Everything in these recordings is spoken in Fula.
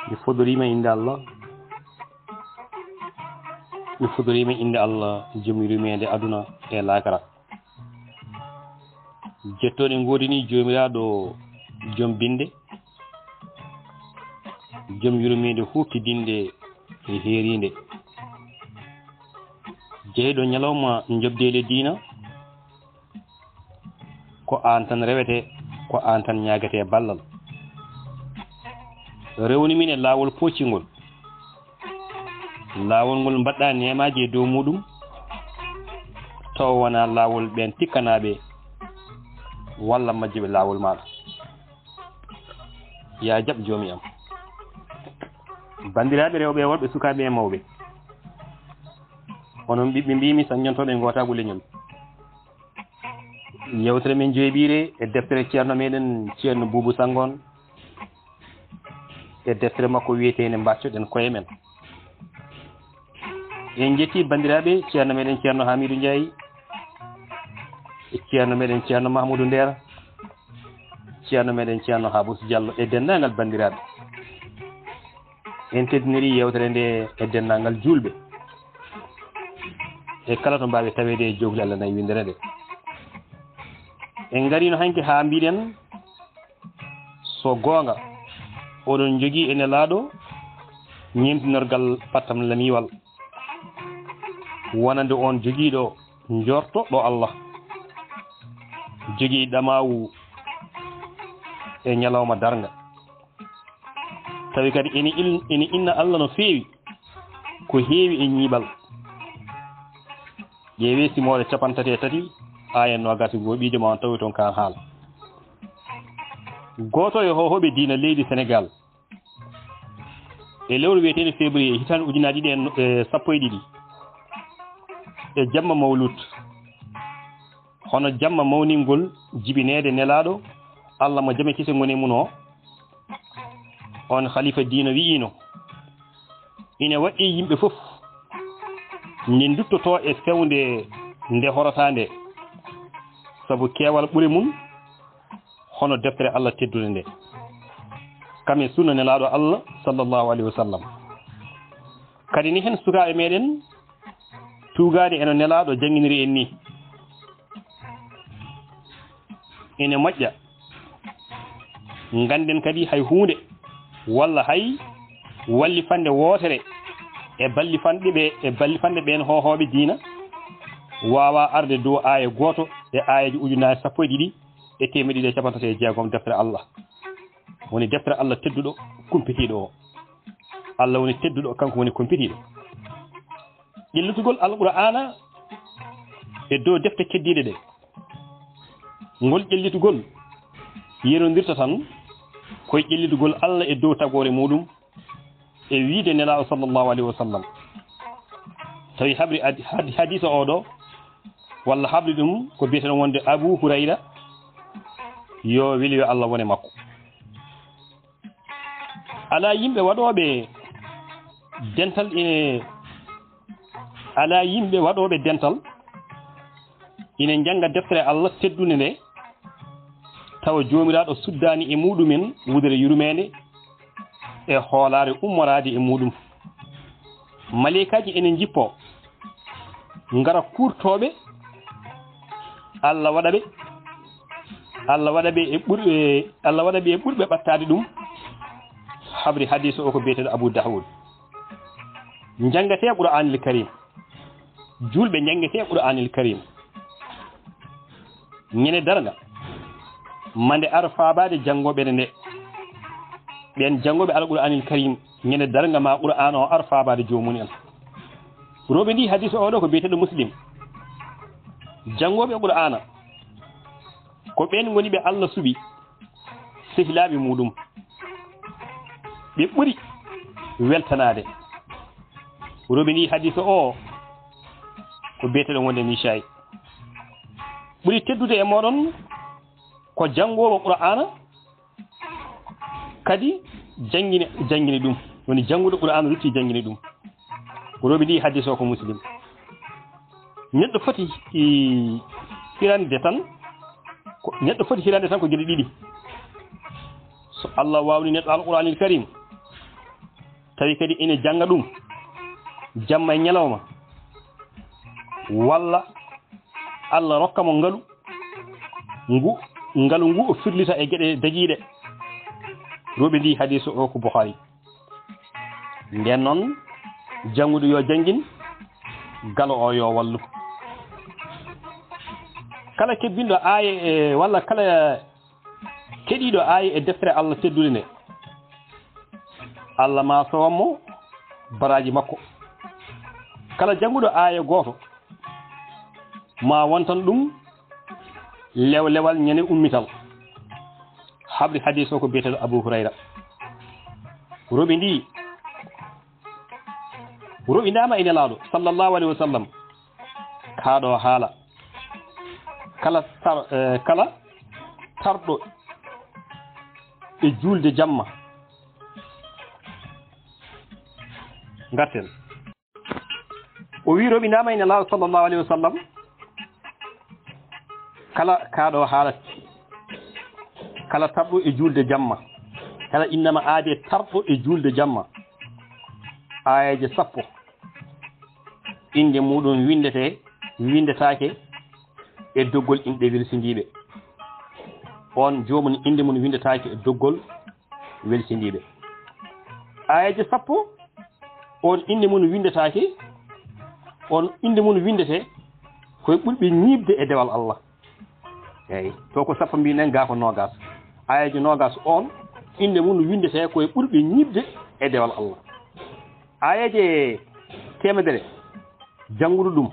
mi fodorima inde Allah mi fodorima inde Allah jomirumede aduna e lakara jettoɗe godini jomiraɗo joom binde joom yurmede huftidinde e heerinde jeeyɗo ñalawma jobdele diina ko an tan rewete ko an tan ñagete ballal rewni min e laawol poccingol laawol ngol mbaɗɗa nemaji e dow muɗum taw wona laawol ɓen tikkanaɓe walla majjiɓe laawol maɗa ya jaɓ joomi am bandiraɓe rewɓe worɓe sukaɓe e mawɓe onon ɓiɓɓe mbimi saññantoɓe gotago leñol yewtere men joyɓire e deftere ceerno meɗen ceerno Boubou Sangon e deftere makko wiyetene mbaccoɗen koye men en jetti bandiraɓe ceerno meɗen ceerno Hamidou Ndiaye e ceerno meɗen ceerno Mahmoudou Nder ceerno meɗen ceerno Habous Diallo e dendagal bandiraɓe en teddiniri yewtere nde e dendagal julɓe e kala to mbawi tawede e jogli Allah nayi windere nde en garino hanke ha mbiɗen so gonga oɗon jogui ene laaɗo ñemtinorgal pattam lamiwal wonande on joguiɗo jorto ɗo Allah jogui ɗamawu e ñalawma darga tawi kadi ene inna Allah no feewi ko heewi e ñiiɓal ƴeewe simore capantati e tati aya nogasi goo ɓiijo ma on tawi toon kan haala goto e hohoɓe diina leydi Sénégal e lewru wiyetede février hitande ujunaji ɗi e sappo e ɗiɗi e jamma mawlud hono jamma mawningol jibinede nelaɗo Allah mo jame kise goni mum o on khalifa diina wiino ine waɗɗi yimɓe fof nde duttoto e fewde nde horota nde sabu keewal ɓuri mum hono deftere Allah teddude nde kame sunna nelaɗo Allah sallallahu alayhi wa sallam kadi ni hen sukaɓe meɗen tugade eno nelaɗo jangguiniri en ni ene moƴƴa ganden kadi hay hunde walla hay wallifande wotere e ballifanɗe ɓen hohoɓe diina wawa arde dow aya goto e ayaji ujunaje sappo e ɗiɗi e temedde ɗiɗi e capantati e jeegom deftere Allah woni deftere Allah tedduɗo kumpitiɗo o Allah woni tedduɗo kanko woni kumpitiɗo ƴellutugol alqur'ana e dow defte keddiɗe ɗe ngol ƴellitugol yerodirta tan koye ƴellitugol Allah e dow tagore muɗum e wiide nelaɗo sallllahu alayhi wa sallam tawi habri hadisa oɗo walla habli ɗum ko biyeten wonde Abou Hurayra yo weli yo Allah wone makko ala yimɓe waɗoɓe dental ine janga deftere Allah teddude nde tawa jomiraɗo suddani e muɗumen wudere yurmede e hoolare ummorade e muɗum malikaji ene jippo ngara kurtoɓe Allah waɗaɓe e ɓurɓe ɓattade ɗum habri hadis o ko biyeteɗo Abou Dahoud jangate Qur'anil Karim julɓe jangate Qur'anil Karim ñene darga mande ar faabade jangoɓe nde ɓen jangoɓe Al-Qur'anil Karim ñene darga ma Qur'an o ar faabade jomum en roɓe ndi hadis oɗo ko biyeteɗo Muslim jangoɓe Qur'ana ko ɓen goni ɓe Allah suɓi sehilaɓe muɗum ɓe ɓuri weltanade roɓe ndi hadisa o ko biyeteɗo wonde Mishayi ɓuri teddude e moɗon ko jangowo Qur'ana kadi jangguini ɗum woni janguɗo Qur'ana rutti jangguini ɗum roɓe ndi hadisa o ko Muslim neɗɗo foti hirande tan ko gueɗe ɗiɗi so Allah wawni neɗɗo alqur'anil karim tawi kadi ina janga ɗum jamma e ñalawma walla Allah rokka mo ngalu ngu o firlita e geɗe dagiiɗe roɓe ndi hadisu o ko Bukhari nden noon janguɗo yo jangin galo o yo wallu kala kebbinɗo aaye walla kala keɗiɗo aaye e deftere Allah teddude nde Allah ma sowammo baraji makko kala janguɗo aaye gooto ma wontan ɗum lewlewal ñande ummital habri hadis o ko biyeteɗo Abu Hurayra roɓi ndi ro'inama e nelaɗo sallallahu alaihi wasallam kaɗo haala kala tarɗo e julde jamma garten o wi roɓinama e nelaɗo sallallahu alaihi wasallam kala kaɗo haalata kala tarɗo e julde jamma kala innama aade tarɗo e julde jamma ayaje 10 inde muɗum windetake e doggol inɗe welsindiɓe on jomum inde mum windetake e doggol welsindiɓe ayaje 10 on inde mum windetake on inde mum windete koye ɓurɓe ñiibde e dewal Allah eyyi to ko 10 mbinen ga ko nogas ayaji nogas on inde mum windete koye ɓurɓe ñiibde e dewal Allah ayaje temedere jangudu ɗum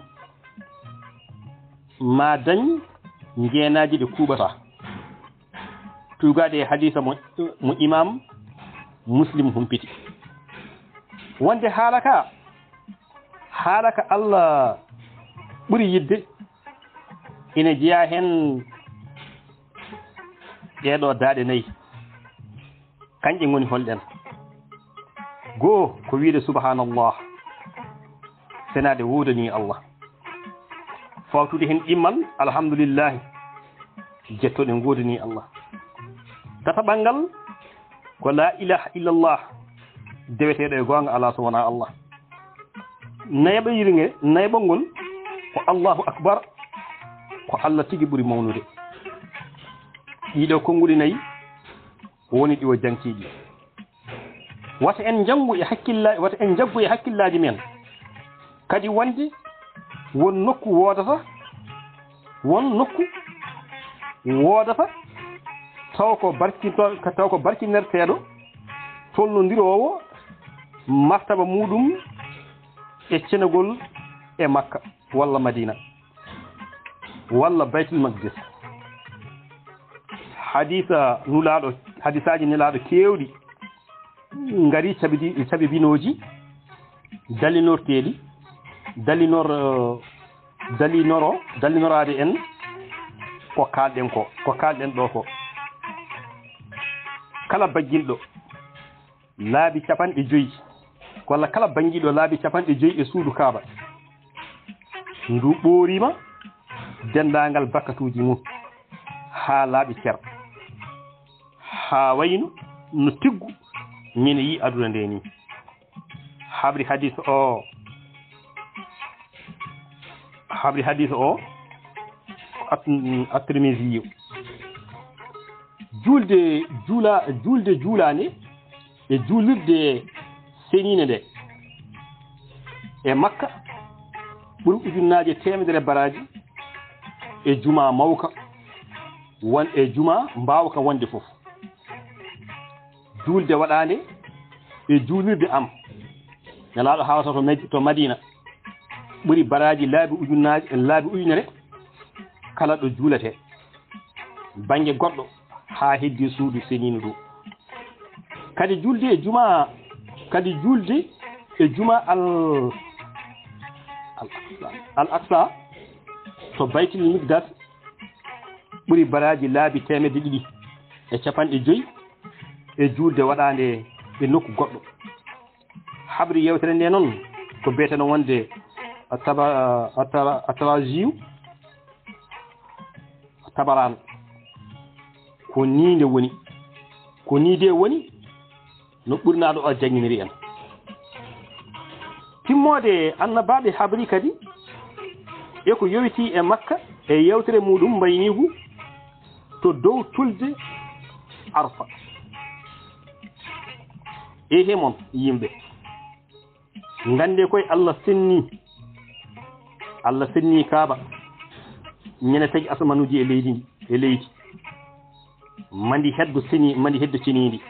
ma dañ ngeenaji ɗe kuuɓata tugade e hadisa mo imam Muslim humpiti wonde haalaka Allah ɓuri yidde ina jeeya hen ɗeɗo daaɗe 4 kanƴe goni holɗen goo ko wiide subhanallah senade wudani Allah fawtude hen ɗimmal alhamdulillahi jettoɗe godani Allah tataɓal ngal ko la ilaha illallah deweteɗo e gonga ala so wona Allah nayaɓol ngol ko Allahu akbar ko Allah tigi ɓuri mawnude ɗiɗo konnguli 4 woni ɗi o jankiɗi wata en jaggu e hakkillaji men kadi wonde won nokku wodata taw ko barkinerteɗo tollodirowo martaba muɗum e cenegol e Makka walla Madina walla Baytul Maqdis hadisaji nelaɗo kewɗi ngari sabibinoji dallinorteɗi dallinorade en ko kalɗen ɗo ko kala bagguinɗo laabi 50 walla kala bangiɗo laabi 50 e suudu Kaaba ndu ɓoorima dendagal bakkatuji mum ha laaɓi cer ha wayno no tiggu min yi aduna nde ni habri hadith o at-Tirmidhi julde juulane e juulirde senine nde e Makka ɓuri ujunnaje temedere baraji e juma mawka won e juma mbawka wonde fof julde waɗande e juulirde am nelaɗo hawata to Madina ɓuri baraji laabi ujunere kala ɗo juulete banggue goɗɗo ha heddi suudu seninu ɗum kadi julde e juma al aqsa to Baytul Miqdas ɓuri baraji laabi 200 e 50 e julde waɗande e nokku goɗɗo habri yewtere nde noon ko beeteno wonde atarajiu tabaran ko ni nde woni ko ni de woni no ɓurnaɗo o jangginiri en timmode annabaɓe habri kadi e ko yowiti e makka e yewtere muɗum mbaynigu to dow tulde arfa e hemon yimɓe gande koye allah senni kaaba ñande tagi asamanuji e leydi ndi e leydi mandi heddo cinidi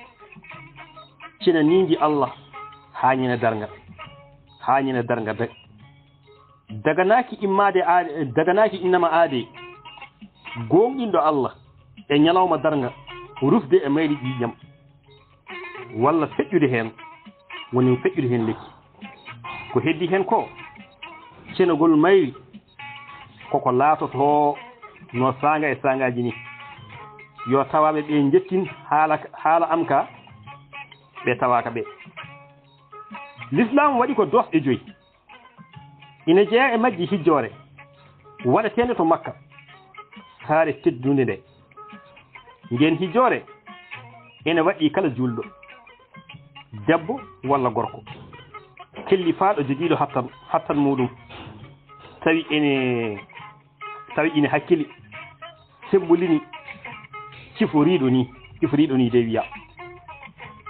cinanidi allah ha ñande darga daganaki innama aade gonɗinɗo allah e ñalawma darga rufde e mayri ƴiƴam walla feƴƴude hen woni feƴƴude hen lekki ko heddi hen ko cenogol mayri koko laatoto no sanga e sangaji ni yo tawaɓe ɓe jettin haala am ka ɓe tawaka ɓe l'islam waɗi ko dosɗe 5 ina jeeya e majji hijjore waɗetende to makka saare teddude nde ngeen hijjore ene waɗi kala julɗo debbo walla gorko kellifaɗo jogiiɗo hattan muɗum tawi ine hakkili sembolini ciforiɗo ni de wiya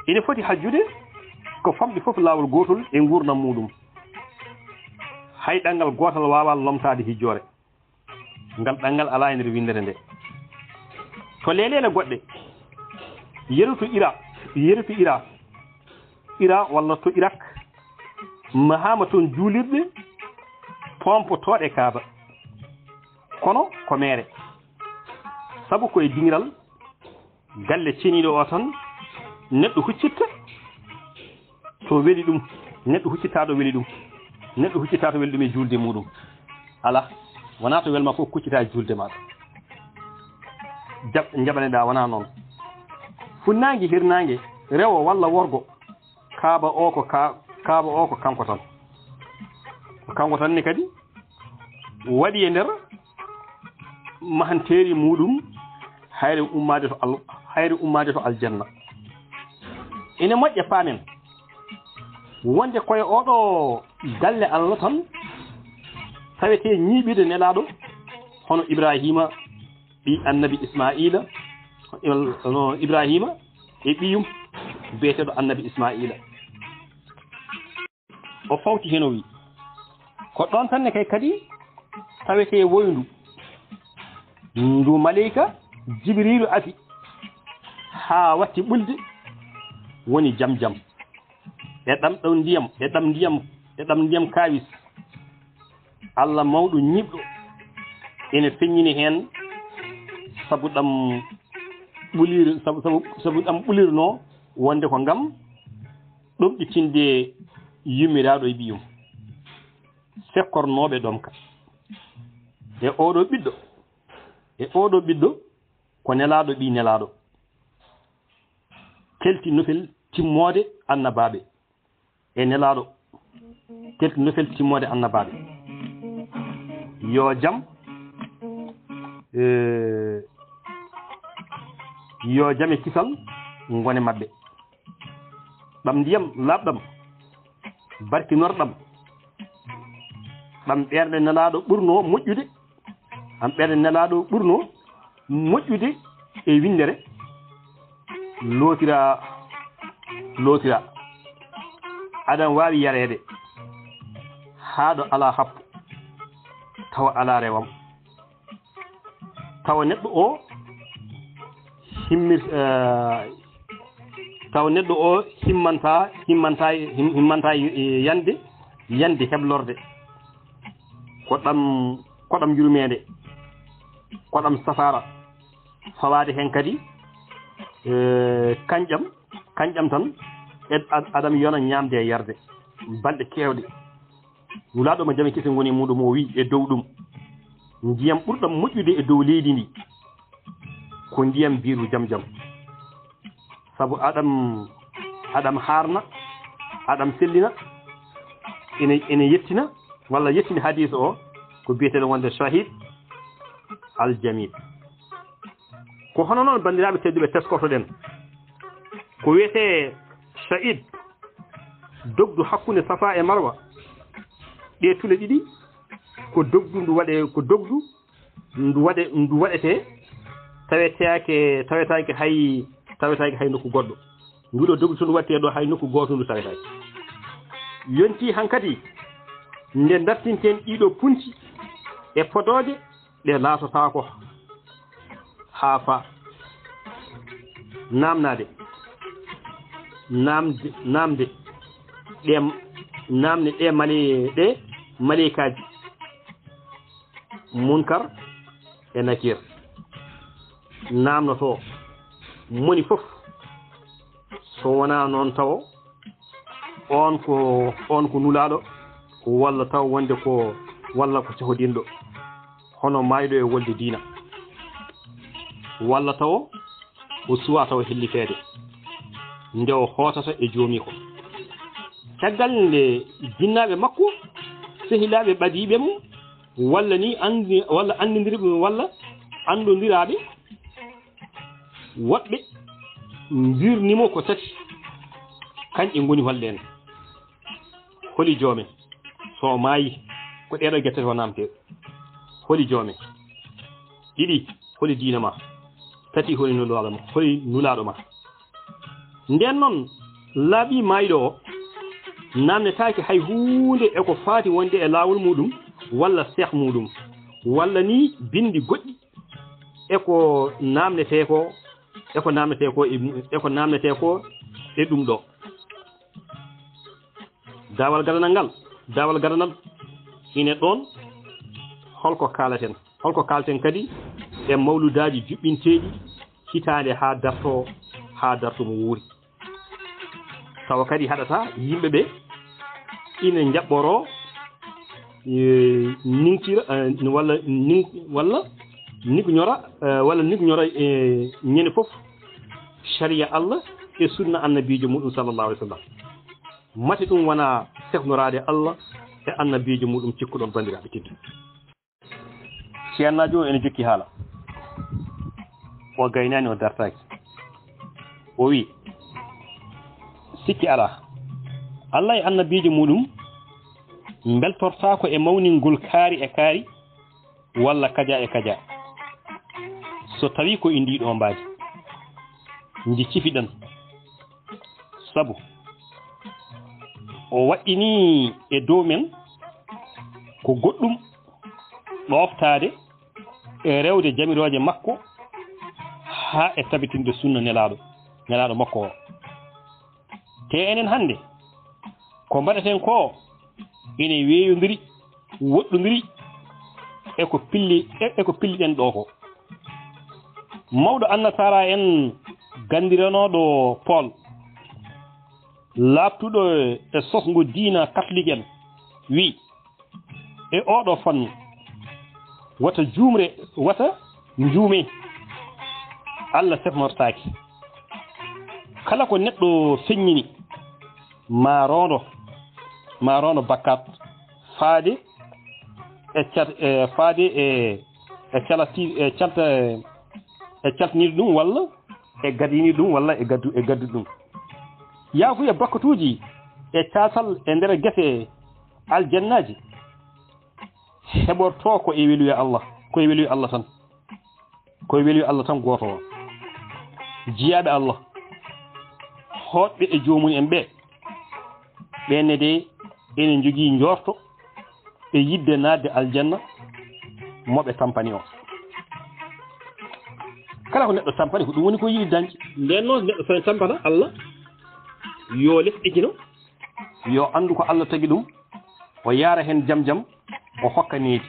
ine foti hajjude ko famɗi fof laawol gotol e gurdam muɗum hay ɗangal gotal wawa lomtade hijjore ngal ɗangal ala e nder windere nde to lelele goɗɗe yerutu ira walla to irak mahama toon juulirɗe pompotoɗe kaaba kono ko mere sabu koye dingiral galle ceniɗo o tan neɗɗo huccitta to weli ɗum neɗɗo huccitaɗo weli ɗum neɗɗo huccitato weli ɗum e julde muɗum ala wona to welma fof kuccita julde maɗa jaɓaneɗa wona noon funnague hirnague rewo walla worgo kaaba o ko kanko tan ni kadi waɗi e nder mahanteri muɗum hayre ummade to aljanna ene moƴƴa paamen wonde koye oɗo galle Allah tan tawete ñiiɓide nelaɗo hono Ibrahima ɓi annabi Ismaila Ibrahima e ɓiyum beeteɗo annabi Ismaila o fawti hen o wi ko ɗon tan ne kay kadi tawete woyndu ndu maleyka Jibrilu afi ha watti ɓulde woni jam e ɗam ndiyam kawis Allah mawɗo ñiɓɗo ene feññini hen sabu ɗam ɓulirno wonde ko ngam ɗomɗitinde yummiraɗo e ɓiyum sekkornoɓe ɗom ka e oɗo ɓiɗɗo ko nelaɗo ɓi nelaɗo kelti nofel timmode annabaɓe e nelaɗo kelti nofel timmode annabaɓe yo jam e kisal ngone mabɓe ɗam ndiyam labɗam barkinorɗam ɗam ɓerde nelaɗo ɓurno moƴƴude e windere lootira aɗan wawi yarede haɗo ala happu tawa ala rewam tawa neɗɗo o himmanta yande heblorde koɗam yurmede koɗam safara fawade hen kadi kanƴam tan aɗam yona ñamde e yarde balɗe kewɗe wulaɗo mo jami kese goni muɗum o wi e dow ɗum ndiyam ɓurɗam moƴƴude e dow leydi ndi ko ndiyam biiru jam sabu aɗam harna aɗam sellina ene yettina walla yettini hadis o ko biyeteɗo wonde shahid aljamil ko hono noon bandiraɓe tedduɓe teskotoɗen ko wiyete Saïd dogdu hakkunde Safa e Marwa ɗe tule ɗiɗi ko dogdu ndu waɗete tawetake hay nokku goɗɗo nduɗo dogdu to ndu watte ɗo hay nokku goto ndu tawetake yonti hankadi nde dartinten ɗiɗo punti e podoje ɗe laatotako haa fa namde ɗe malikaji munkar e nakir namnoto moni fof so wona noon taw on ko nulaɗo walla taw wonde ko walla ko cohodinɗo hono mayɗo e wolde diina walla taw o suwa taw hellifede nde o hootata e joomi ko caggal nde jinnaɓe makko sehilaɓe ɓadiɓe mum walla ni andidiriɓe walla andodiraɓe woɓɓe mbirnimo ko tati kanƴe ngoni holle en holi joomen so maayi ko ɗeɗo guettete o namte holi joomen ɗiɗi holi diina ma tati holi nulaɗo ma nden noon laaɓi maayɗo o namnetake hay hunde eko faati wonde e laawol muɗum walla cheikh muɗum walla ni bindi goɗɗi eko namnete ko e ɗum ɗo dawal gadanal ine ɗon holko kalten kadi e mawludaji juɓɓinteɗi hitande ha darto mo wuuri tawa kadi haɗata yimɓeɓe ina jaɓɓoro ninkira walla nigñora ñande fof sharia Allah e sunna annabijo muɗum sallallahu alaihi wasallam mate ɗum wona sefnorade Allah e annabijo muɗum cikkuɗon bandiraɓe teddu ceernajo o ene jokki haala o gaynani o dartaki o wi sikki ala Allah e annabijo muɗum beltortako e mawningol kaari walla kaja so tawi ko indiɗo mbaji ndi cifiɗan sabu o waɗɗini e dow men ko goɗɗum ɗoftade e rewde jamiroje makko ha e tabitinde sunna nelaɗo makko o te enen hande ko mbaɗeten ko ine weeyodiri woɗɗodiri eko pilliɗen ɗo ko mawɗo annasara en gandiranoɗo Paul laabtuɗo e sosgo diina catholique en wi e oɗo fannu wata njuume Allah sefnortaki kala ko neɗɗo feññini ma rondo bakkat faade e caltiniɗo ɗum walla e gadini ɗum walla e gaddu ɗum yaafu e bakkatuji e casal e nder guese aljannaji heɓorto ko e weluye Allah tan goto o jiyaɓe Allah hoɗɓe e jomum en ɓenne de enen jogui jorto e yidde nadde aljanna moɓe tampani o kala ko neɗɗo tampani ko ɗum woni ko yiɗi dañde nden noon neɗɗo so tampata Allah yo lesɗikino yo andu ko Allah tagi ɗum o yaara hen jam o hokka needi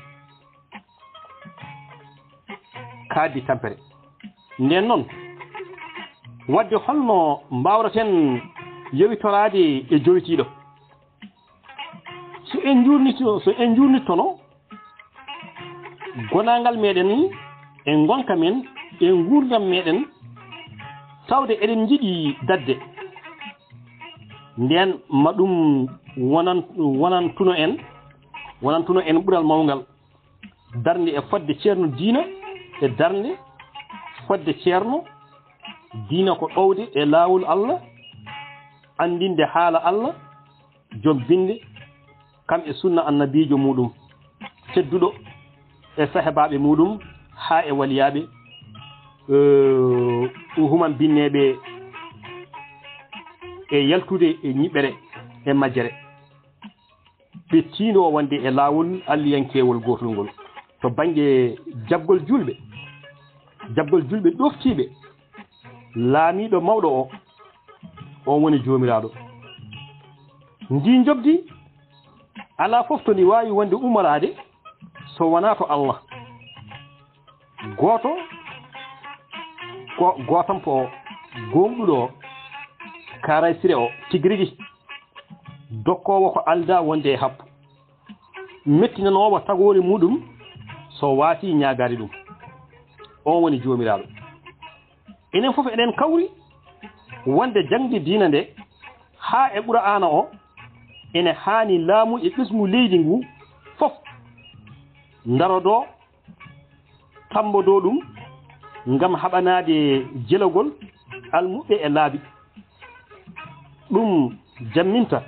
kaaddi tampere nden noon wadde holno mbawraten yowitorade e jowitiɗo so en jurnittono gonangal meɗen e gonka men e gurdam meɗen tawde eɗen jiɗi dadde nden maɗum wonantuno en ɓural mawgal darde e fodde ceerno diina e darde fodde ceerno diina ko ɗowde e laawol Allah andinde haala Allah jom binde kamɓe sunna annabijo muɗum tedduɗo e sahebaɓe muɗum ha e waliyaɓe human binneɓe e yaltude e ñiɓɓere e majjere ɓe tiino wonde e laawol alliyankewol gotol ngol to banggue jabgol julɓe ɗoftiɓe laamiɗo mawɗo o on woni joomiraɗo ndi jobdi ala fof to ndi wawi wonde umorade so wona to Allah goto ko gotampo o gomɗuɗo o karay sire o tigirigi dokkowo ko alda wonde e happu mettinanowo tagore muɗum so waati ñagari ɗum on woni joomiraɗo enen fof eɗen kawri wonde jangde diina nde ha e qur'ana o ene haani laamu e ɓesmu leydi ngu fof darodo tambodo ɗum ngam haɓanade jelagol almuɓɓe e laabi ɗum jamminta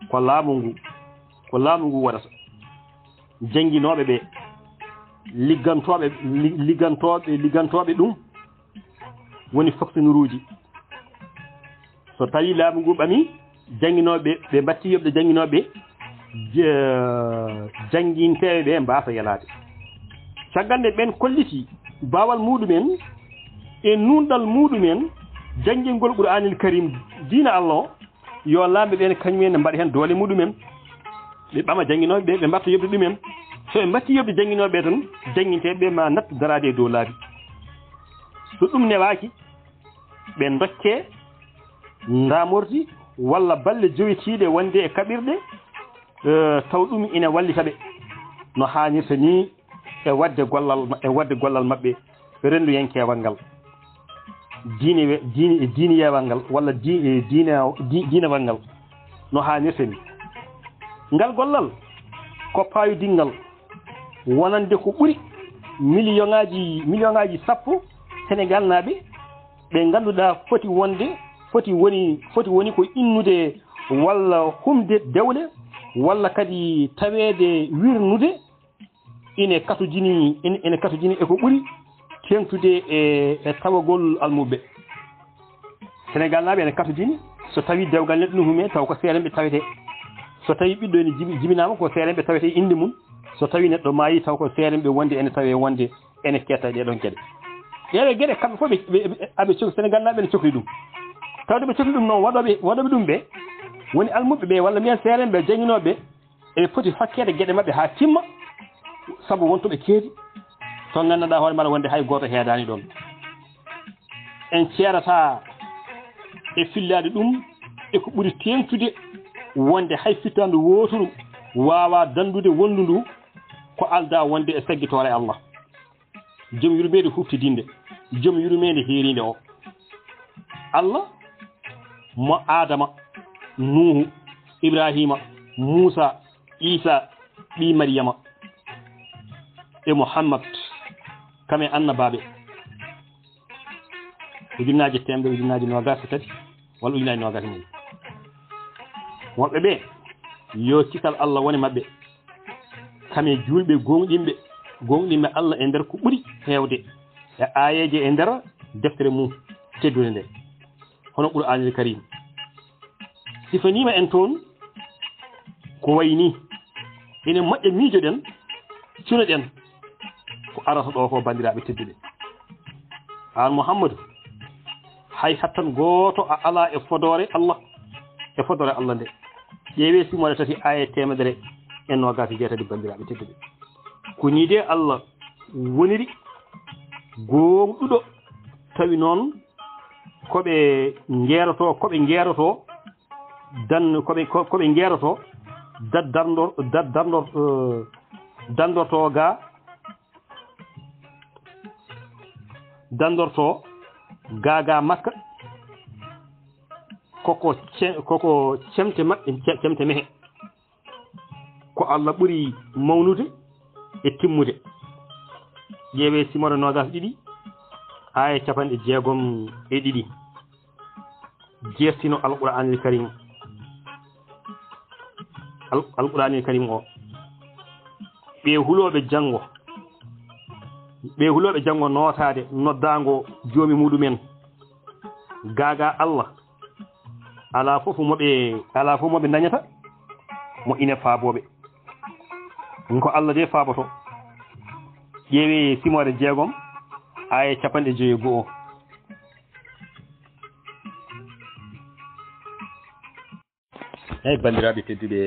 ko laamu ngu waɗata janginoɓe ɓe liggantoɓe ɗum woni fonctionnaire so tawi laamu ngu ɓami janginoɓe ɓe batti yoɓde janginoɓe janginteɓe ɓe mbasa yalade caggal nde ɓen kolliti bawal muɗumen e nunɗal muɗumen jangingol qur'anil karim diina Allah o yo lamɓe ɓen kañumen ne mbaɗa hen doole muɗumen ɓe ɓama janginoɓe ɓe mbatta yoɓde ɗumen so ɓe mbatti yoɓde janginoɓe tan janginteɓe ma nattu darade e dow laabi so ɗum newaki ɓe dokke ndamordi walla balle joytiɗe wonde e kaɓirɗe taw ɗum ina wallitaɓe no hannirta ni e wadde gollal maɓɓe rendu yenkewal ngal diine yewal ngal walla diinewal ngal no hannirta ni ngal ko payudingal wonande ko ɓuri million ngaji 10 Sénégal naaɓe ɓe ngannduɗaa foti woni ko innude walla humde dewle walla kadi taweede wirnude ene katujini eko ɓuri tengtude e tawagol almuɓe Sénégal naaɓe ene katujini so tawi dewgal neɗɗo no hume taw ko seeɗen tawete so tawi ɓiɗɗo ene jibinama ko seeɗen tawete inde mum so tawi neɗɗo maayi taw ko seeɗen wonde ene tawe wonde ene ketta ɗeɗon geɗe ɗeɗo geɗe kamɓe fof aɓe cohli Sénégal naaɓe ne cohli ɗum tawde ɓe cohli ɗum noon waɗoɓe ɗum ɓe woni almuɓe ɓe walla mbiyen seeɗen ɓe janginoɓe eɓe poti fakkede gueɗe mabɓe ha timma saabu wontoɓe keedi to gandanɗa hoore maɗa wonde hay goto heedani ɗon en ceerata e fillade ɗum eko ɓuuri tengtude wonde hay fittandu woturu wawa dandude wondu ndu ko alda wonde e saggitore Allah joom yurmede huftidinde joom yurmede heerinde o Allah mo Adama Nuhu Ibrahima Musa Isa ɓi Maryama e Muhammad kame annabaɓe ujunnaje temɓe ujunnaje nogas tati walla ujunnaje nogas nayyi woɓɓe ɓe yo cikal Allah woni mabɓe kame julɓe gonɗinɓe Allah e nder ko ɓuri hewde e ayeje e nder deftere mum teddude nde hono Qur'anul Karim sifanima en toon ko wayni ene moƴƴa miijoɗen cunoɗen ko arata ɗo ko bandiraɓe tedduɓe an Mouhammadou hay hattan goto a ala e fodore Allah nde ƴeewe simone tati aya 129 bandiraɓe tedduɓe ko ni de Allah woniri gonɗuɗo tawi noon koɓe jeeroto dandorto ga Makka koko cemte mehe ko Allah ɓuri mawnude e timmude ƴeewe simore nogas ɗiɗi aya capanɗe jeegom e ɗiɗi jeertino alqur'anil karim alqur'anil karim o ɓe huloɓe janngo nootade noddago joomi muɗumen gaga Allah ala fof moɓe dañata mo ine faaboɓe ko Allah de faaboto ƴeewi simore jeegom aya capanɗe joyi go'o eyyi bandiraɓe tedduɓe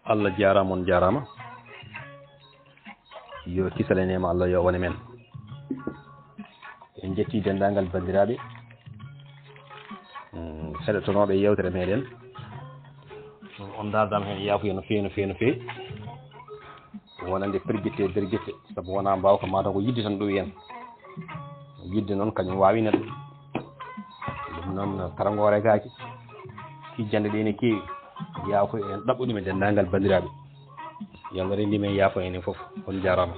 Allah jarama on jarama yo kisalenema Allah yo wone men en jetti dendagal bandiraɓe heɗotonoɓe yewtere meɗen on dardama hen yaafuya no fewi no fewi no fewi wonande perguitte derguitte saabu wona mbaw ko mataw ko yidde tan ɗo yen yidde noon kañum wawi neɗɗo ɗum noon karagore gaki hijjande ɗe ne kewi yaafo en ɗaɓɓuɗum e dendagal bandiraɓe yo Allah rendima en yaafo enen foof on jarama